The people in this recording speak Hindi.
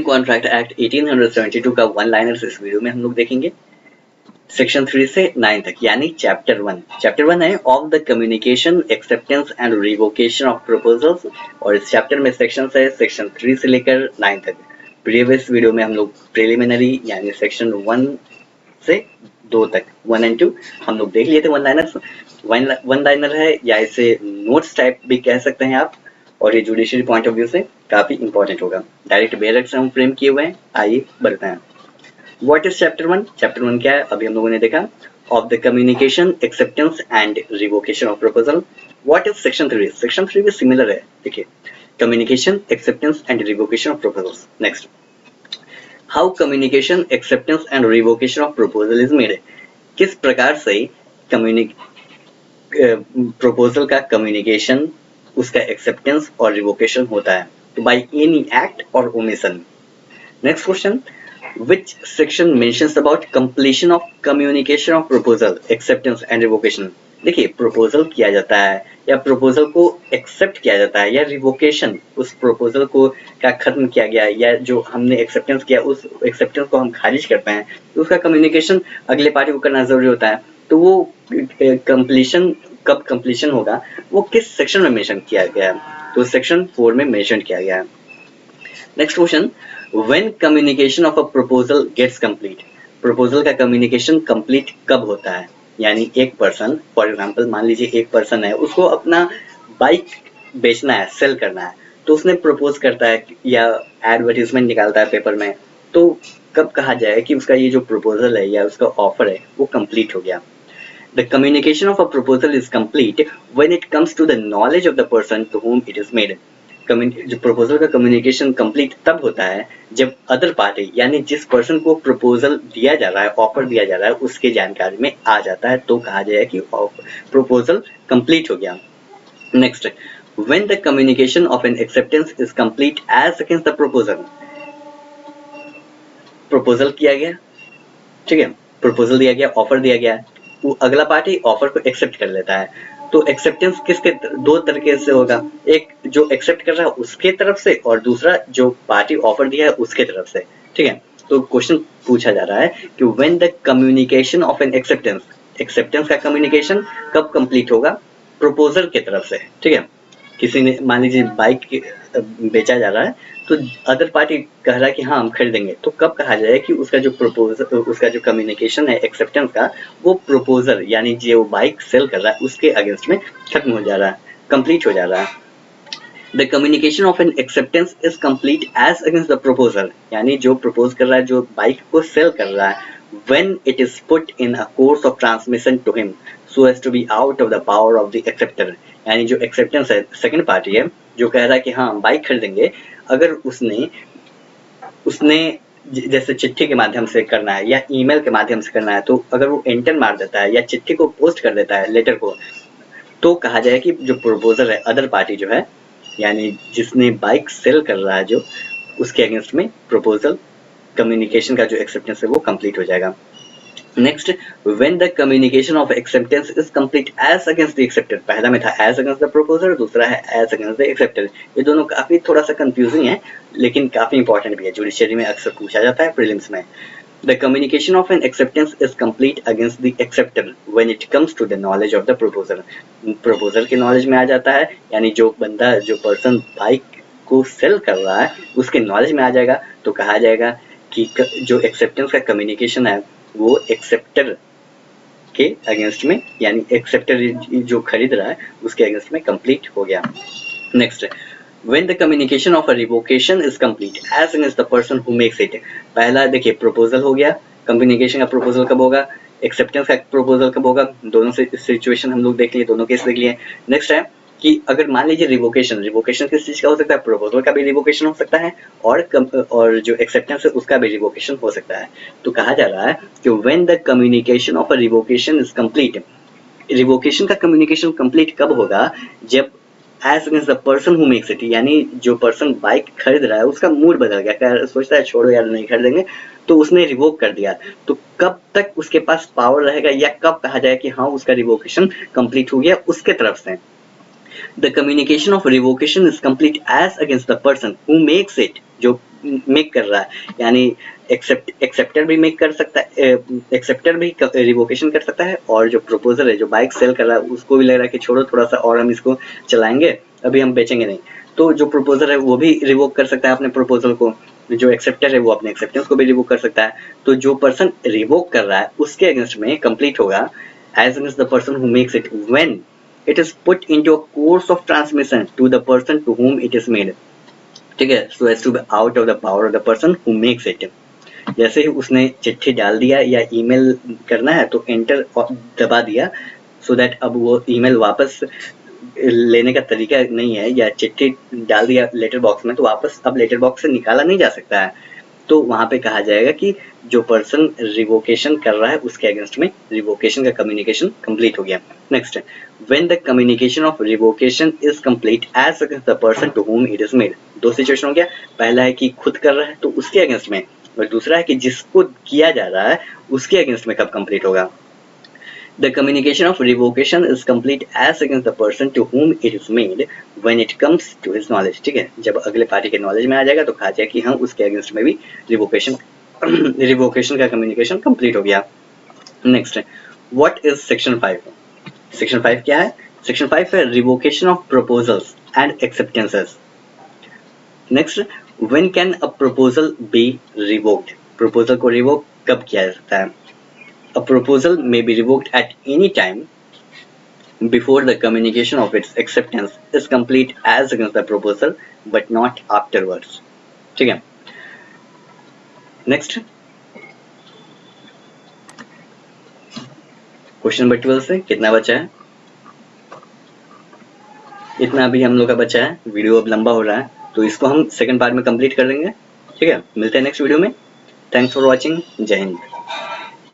कॉन्ट्रैक्ट एक्ट 1872 का वन लाइनर्स इस वीडियो में हम लोग देखेंगे सेक्शन 3 से 9 तक, यानी चैप्टर 1 है of the communication acceptance and revocation of proposals. और इस चैप्टर में सेक्शन है सेक्शन 3 से लेकर 9 तक। प्रीवियस वीडियो में हम लोग प्रिलिमिनरी यानी सेक्शन 1 से 2 तक 1 एंड 2 हम लोग देख लिए थे। वन लाइनर है या इसे नोट्स टाइप भी कह सकते हैं आप, और ये जुडिशरी पॉइंट ऑफ व्यू से काफी इंपॉर्टेंट होगा। डायरेक्ट बेयर से हम फ्रेम किए हुए हैं, आइए बढ़ते हैं। What is chapter 1? चैप्टर 1 क्या है अभी हम लोगों ने देखा, of the communication acceptance and revocation of proposal. What is section 3? Section 3 भी सिमिलर है, देखिए, communication acceptance and revocation of proposals. Next, how communication acceptance and revocation of proposal is made. किस प्रकार से प्रपोजल का कम्युनिकेशन, उसका एक्सेप्टेंस और रिवोकेशन होता है, तो बाय एनी एक्ट और omission. Next question, which section mentions about completion of communication of proposal acceptance and revocation। देखिए, प्रपोजल किया जाता है या प्रपोजल को एक्सेप्ट किया जाता है या रिवोकेशन, उस प्रपोजल को का खत्म किया गया या जो हमने एक्सेप्टेंस किया उस एक्सेप्टेंस को हम खारिज करते हैं, तो उसका कम्युनिकेशन अगले पार्टी को करना जरूरी होता है। तो वो कंप्लीशन कब कंप्लीशन होगा, वो किस सेक्शन में मेंशन किया गया है, तो सेक्शन 4 में मेंशन किया गया है। Next question, when communication of a proposal gets complete। Proposal का कम्युनिकेशन कंप्लीट कब होता है, यानी एक पर्सन, फॉर एग्जांपल मान लीजिए एक पर्सन है, उसको अपना बाइक बेचना है, सेल करना है, तो उसने प्रपोज करता है या एडवर्टीजमेंट निकालता है पेपर में, तो कब कहा जाए कि उसका ये जो प्रपोजल है या उसका ऑफर है वो कंप्लीट हो गया। The communication of a proposal is complete when it comes to the knowledge of the person to whom it is made। जो प्रपोजल का कम्युनिकेशन कंप्लीट तब होता है जब अदर पार्टी यानी जिस पर्सन को प्रपोजल दिया जा रहा है, ऑफर दिया जा रहा है, उसके जानकारी में आ जाता है, तो कहा जाए कि प्रपोजल कंप्लीट हो गया। Next, when the communication of an acceptance is complete as against the proposal. Proposal किया गया, ठीक है, प्रपोजल दिया गया, ऑफर दिया गया, वो अगला पार्टी ऑफर को एक्सेप्ट कर लेता है, तो एक्सेप्टेंस किसके दो तरीके से होगा, एक जो एक्सेप्ट कर रहा है उसके तरफ से और दूसरा जो पार्टी ऑफर दिया है उसके तरफ से, ठीक है। तो क्वेश्चन पूछा जा रहा है कि when the communication of an acceptance, acceptance का कम्युनिकेशन कब कंप्लीट होगा, प्रपोजल के तरफ से, ठीक है। किसी ने मान लीजिए बाइक बेचा जा रहा है, तो अदर पार्टी कह रहा है कि हाँ हम खरीदेंगे, तो कब कहा जाए कि उसका जो प्रपोजल, उसका जो कम्युनिकेशन है एक्सेप्टेंस का, वो प्रपोजल यानी जो बाइक सेल कर रहा है उसके अगेंस्ट में खत्म हो जा रहा है, कंप्लीट हो जा रहा है। The communication of an acceptance is complete as against the proposal, यानी जो प्रपोज कर रहा है, जो बाइक को सेल कर रहा है, when it is put in a course of transmission to him so as to be out of the power of the acceptor। यानी जो एक्सेप्टेंस है, सेकंड पार्टी है जो कह रहा है कि हाँ बाइक खरीदेंगे, अगर उसने जैसे चिट्ठी के माध्यम से करना है या ईमेल के माध्यम से करना है, तो अगर वो एंटर मार देता है या चिट्ठी को पोस्ट कर देता है, लेटर को, तो कहा जाए कि जो प्रपोजल है, अदर पार्टी जो है यानी जिसने बाइक सेल कर रहा है जो, उसके अगेंस्ट में प्रपोजल कम्युनिकेशन का जो एक्सेप्टेंस है वो कंप्लीट हो जाएगा। Next, when the communication of acceptance is complete as against the acceptor. पहला में था एज अगेंस्ट द प्रपोजर, दूसरा है एज अगेंस्ट द एक्सेप्टर। ये दोनों काफी थोड़ा सा कंफ्यूजिंग है, लेकिन काफी इंपॉर्टेंट भी है, जुडिशरी में अक्सर पूछा जाता है प्रीलिम्स में। The communication of an acceptance is complete against the acceptor when it comes to the knowledge of the proposer। Proposal के नॉलेज में आ जाता है, यानी जो बंदा, जो पर्सन बाइक को सेल कर रहा है उसके नॉलेज में आ जाएगा, तो कहा जाएगा कि जो एक्सेप्टेंस का कम्युनिकेशन है वो एक्सेप्टर के अगेंस्ट में, यानी एक्सेप्टर जो खरीद रहा है उसके अगेंस्ट में कंप्लीट हो गया। Next, when the communication of a revocation is complete as against the person who makes it। पहला देखिए प्रपोजल हो गया, कम्युनिकेशन का प्रपोजल कब होगा, एक्सेप्टेंस का प्रपोजल कब होगा, दोनों से सिचुएशन हम लोग देख लिए, दोनों केस देख लिए। नेक्स्ट है कि अगर मान लीजिए रिवोकेशन किस चीज का हो सकता है, प्रपोजल का भी रिवोकेशन हो सकता है और जो एक्सेप्टेंस है उसका भी रिवोकेशन हो सकता है। तो कहा जा रहा है कि when the communication of a revocation is complete. Revocation का कम्युनिकेशन कंप्लीट कब होगा, जब as against the person who makes it, यानी जो पर्सन बाइक खरीद रहा है उसका मूड बदल गया, सोचता है छोड़ो यार नहीं खरीदेंगे, तो उसने रिवोक कर दिया, तो कब तक उसके पास पावर रहेगा या कब कहा जाए कि हाँ उसका रिवोकेशन कंप्लीट हो गया उसके तरफ से। The communication of revocation is complete as against the person who makes it, जो मेक कर रहा है, यानी एक्सेप्टर भी मेक कर सकता है, एक्सेप्टर भी रिवोकेशन कर सकता है, और जो प्रपोजर है, जो बाइक सेल कर रहा है, उसको भी लग रहा है कि छोड़ो थोड़ा सा और हम इसको चलाएंगे, अभी हम बेचेंगे नहीं, तो जो प्रपोजर है वो भी रिवोक कर सकता है अपने प्रपोजल को, जो एक्सेप्टर है वो अपने एक्सेप्टेंस को भी रिवोक कर सकता है। तो जो पर्सन रिवोक कर रहा है उसके अगेंस्ट में कंप्लीट होगा as against the person who makes it when it is put into a course of transmission to the person to whom it is made, ठीक है, so as to be out of the power of the person who makes it. जैसे ही उसने चिट्ठी डाल दिया या ईमेल करना है तो एंटर दबा दिया, सो दैट अब वो ईमेल वापस लेने का तरीका नहीं है, या चिट्ठी डाल दिया लेटर बॉक्स में तो वापस अब लेटर बॉक्स से निकाला नहीं जा सकता है, तो वहां पे कहा जाएगा कि जो पर्सन रिवोकेशन कर रहा है उसके अगेंस्ट में रिवोकेशन का कम्युनिकेशन कंप्लीट हो गया। Next, when the communication of revocation is complete as against the person to whom it is made. दो सिचुएशन हो गया, पहला है कि खुद कर रहा है तो उसके अगेंस्ट में, और दूसरा है कि जिसको किया जा रहा है उसके अगेंस्ट में कब कंप्लीट होगा। The communication of revocation is complete as against the person to whom it is made when it comes to his knowledge, ठीक है, जब अगले पार्टी के नॉलेज में आ जाएगा तो कहा जाएगा कि हम उसके अगेंस्ट में भी रिवोकेशन का कम्युनिकेशन कंप्लीट हो गया। Next, what is section 5? Section 5 क्या है? सेक्शन 5 है revocation of proposals and acceptances. Next, when can a proposal be revoked? Proposal को रिवोक कब किया जा सकता है? A proposal may be revoked at any time before the communication of its acceptance is complete as against the proposal, but not afterwards. ठीक है। Next, क्वेश्चन नंबर 12 से कितना बचा है? इतना अभी हम लोग का बचा है, वीडियो अब लंबा हो रहा है तो इसको हम सेकंड पार्ट में कंप्लीट कर देंगे, ठीक है। मिलते हैं नेक्स्ट वीडियो में। थैंक्स फॉर वॉचिंग, जय हिंद।